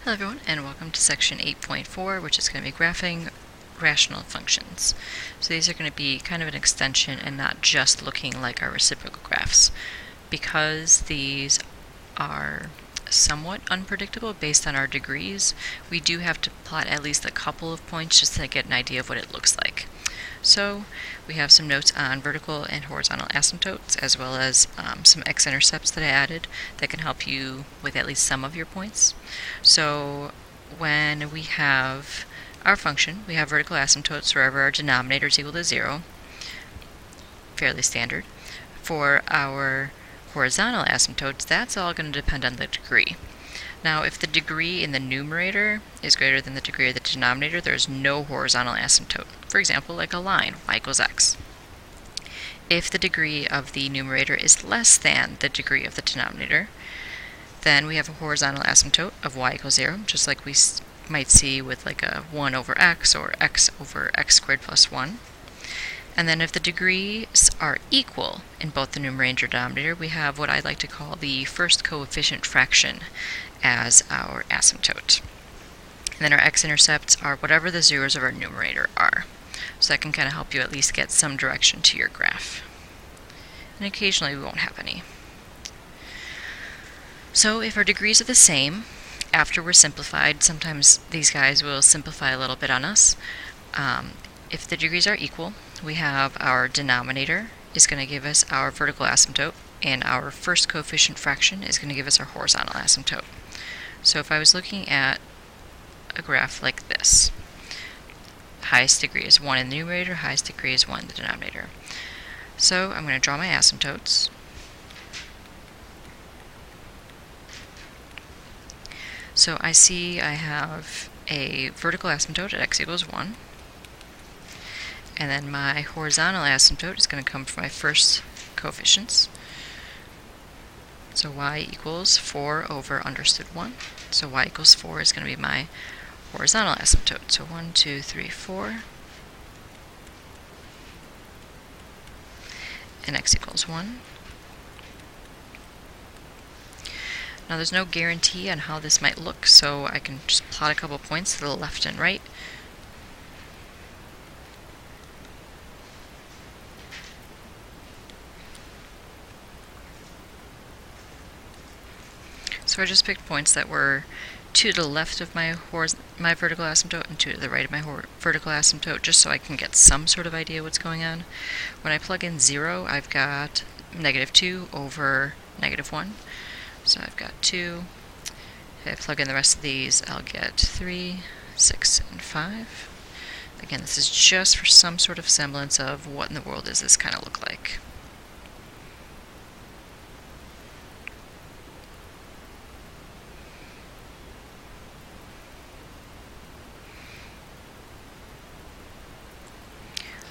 Hello everyone, and welcome to section 8.4, which is going to be graphing rational functions. So these are going to be kind of an extension and not just looking like our reciprocal graphs. Because these are somewhat unpredictable based on our degrees, we do have to plot at least a couple of points just to get an idea of what it looks like. So we have some notes on vertical and horizontal asymptotes, as well as some x-intercepts that I added that can help you with at least some of your points. So when we have our function, we have vertical asymptotes wherever our denominator is equal to 0, fairly standard. For our horizontal asymptotes, that's all going to depend on the degree. Now, if the degree in the numerator is greater than the degree of the denominator, there's no horizontal asymptote. For example, like a line, y equals x. If the degree of the numerator is less than the degree of the denominator, then we have a horizontal asymptote of y equals 0, just like we might see with like a 1 over x or x over x squared plus 1. And then if the degrees are equal in both the numerator and denominator, we have what I like to call the first coefficient fraction as our asymptote. And then our x-intercepts are whatever the zeros of our numerator are. So that can kind of help you at least get some direction to your graph. And occasionally we won't have any. So if our degrees are the same, after we're simplified, sometimes these guys will simplify a little bit on us. If the degrees are equal, we have our denominator is going to give us our vertical asymptote, and our first coefficient fraction is going to give us our horizontal asymptote. So if I was looking at a graph like this, highest degree is 1 in the numerator, highest degree is 1 in the denominator. So I'm going to draw my asymptotes. So I see I have a vertical asymptote at x equals 1. And then my horizontal asymptote is going to come from my first coefficients. So y equals 4 over understood 1. So y equals 4 is going to be my horizontal asymptote. So 1, 2, 3, 4. And x equals 1. Now there's no guarantee on how this might look, so I can just plot a couple points to the left and right. So I just picked points that were to the left of my vertical asymptote and to the right of my vertical asymptote, just so I can get some sort of idea what's going on. When I plug in 0, I've got -2 over -1. So I've got 2. If I plug in the rest of these, I'll get 3, 6, and 5. Again, this is just for some sort of semblance of what in the world does this kind of look like.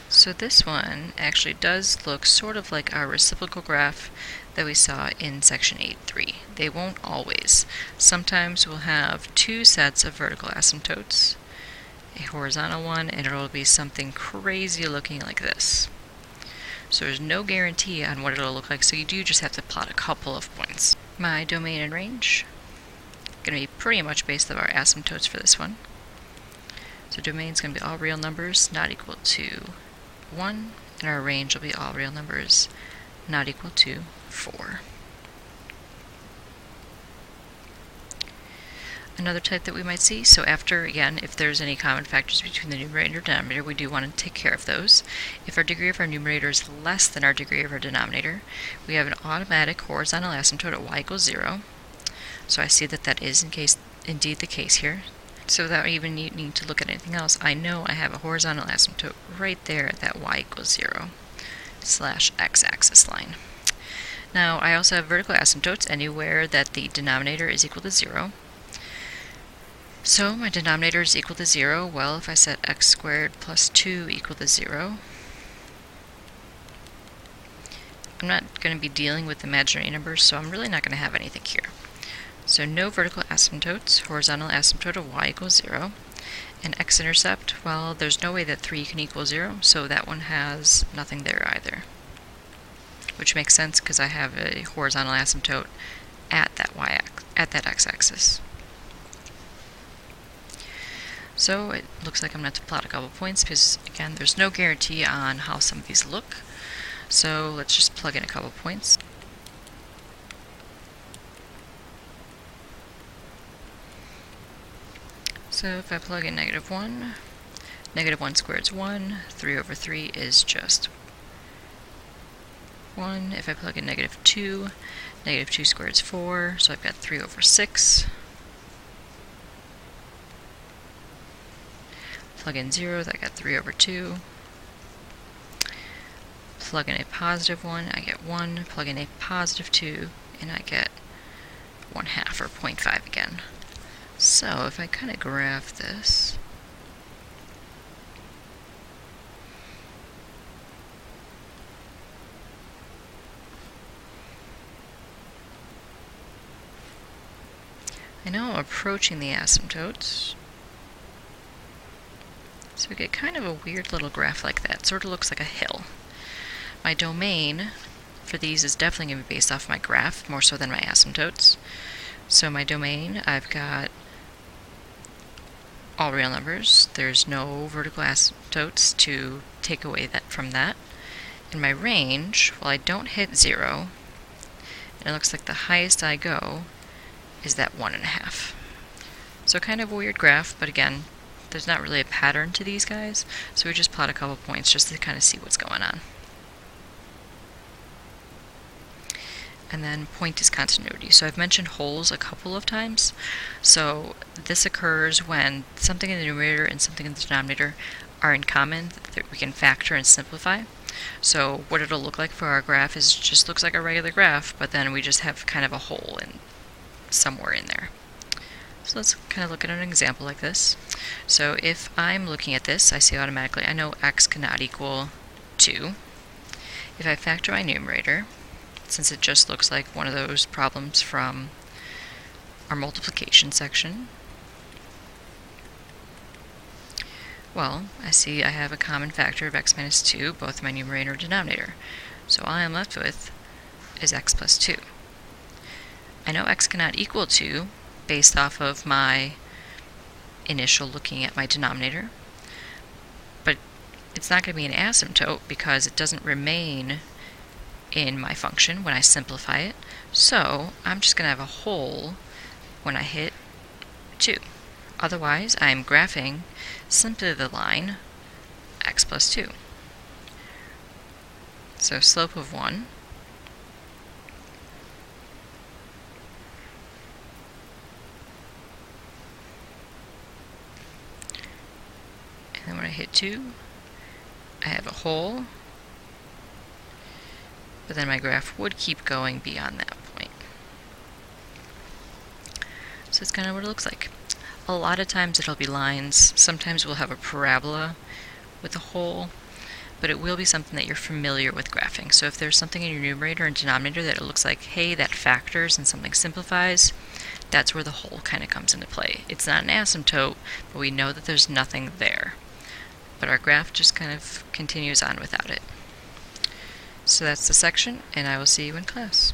So this one actually does look sort of like our reciprocal graph that we saw in section 8.3. They won't always. Sometimes we'll have two sets of vertical asymptotes, a horizontal one, and it'll be something crazy looking like this. So there's no guarantee on what it'll look like, so you do just have to plot a couple of points. My domain and range going to be pretty much based on our asymptotes for this one. So domain is going to be all real numbers not equal to 1, and our range will be all real numbers not equal to 4. Another type that we might see, so after, again, if there's any common factors between the numerator and denominator, we do want to take care of those. If our degree of our numerator is less than our degree of our denominator, we have an automatic horizontal asymptote at y equals 0. So I see that that is indeed the case here. So without even needing to look at anything else, I know I have a horizontal asymptote right there at that y equals 0 / x-axis line. Now I also have vertical asymptotes anywhere that the denominator is equal to 0. So my denominator is equal to 0. Well, if I set x squared plus 2 equal to 0, I'm not going to be dealing with imaginary numbers, so I'm really not going to have anything here. So no vertical asymptotes, horizontal asymptote of y equals 0. And x-intercept, well, there's no way that 3 can equal 0, so that one has nothing there either. Which makes sense because I have a horizontal asymptote at that x-axis. So it looks like I'm going to have to plot a couple points because, again, there's no guarantee on how some of these look. So let's just plug in a couple points. So if I plug in -1, -1 squared is 1, 3 over 3 is just 1. If I plug in -2, -2 squared is 4, so I've got 3 over 6. Plug in 0, I got 3 over 2. Plug in a +1, I get 1. Plug in a +2, and I get 1/2, or 0.5 again. So if I kind of graph this, I know I'm approaching the asymptotes. So we get kind of a weird little graph like that. Sort of looks like a hill. My domain for these is definitely going to be based off my graph, more so than my asymptotes. So my domain, I've got all real numbers. There's no vertical asymptotes to take away that from that. In my range, well, I don't hit 0, and it looks like the highest I go is that 1.5. So kind of a weird graph, but again, there's not really a pattern to these guys, so we just plot a couple points just to kind of see what's going on. And then point is continuity. So I've mentioned holes a couple of times. So this occurs when something in the numerator and something in the denominator are in common that we can factor and simplify. So what it'll look like for our graph is just looks like a regular graph, but then we just have kind of a hole in somewhere in there. So let's kind of look at an example like this. So if I'm looking at this, I see automatically, I know x cannot equal 2. If I factor my numerator, since it just looks like one of those problems from our multiplication section, well, I see I have a common factor of x minus 2, both my numerator and denominator. So all I'm left with is x plus 2. I know x cannot equal 2 based off of my initial looking at my denominator, but it's not going to be an asymptote because it doesn't remain in my function when I simplify it. So I'm just going to have a hole when I hit 2. Otherwise, I'm graphing simply the line x plus 2. So slope of 1. And then when I hit 2, I have a hole, but then my graph would keep going beyond that point. So that's kind of what it looks like. A lot of times it'll be lines. Sometimes we'll have a parabola with a hole, but it will be something that you're familiar with graphing. So if there's something in your numerator and denominator that it looks like, hey, that factors and something simplifies, that's where the hole kind of comes into play. It's not an asymptote, but we know that there's nothing there. But our graph just kind of continues on without it. So that's the section, and I will see you in class.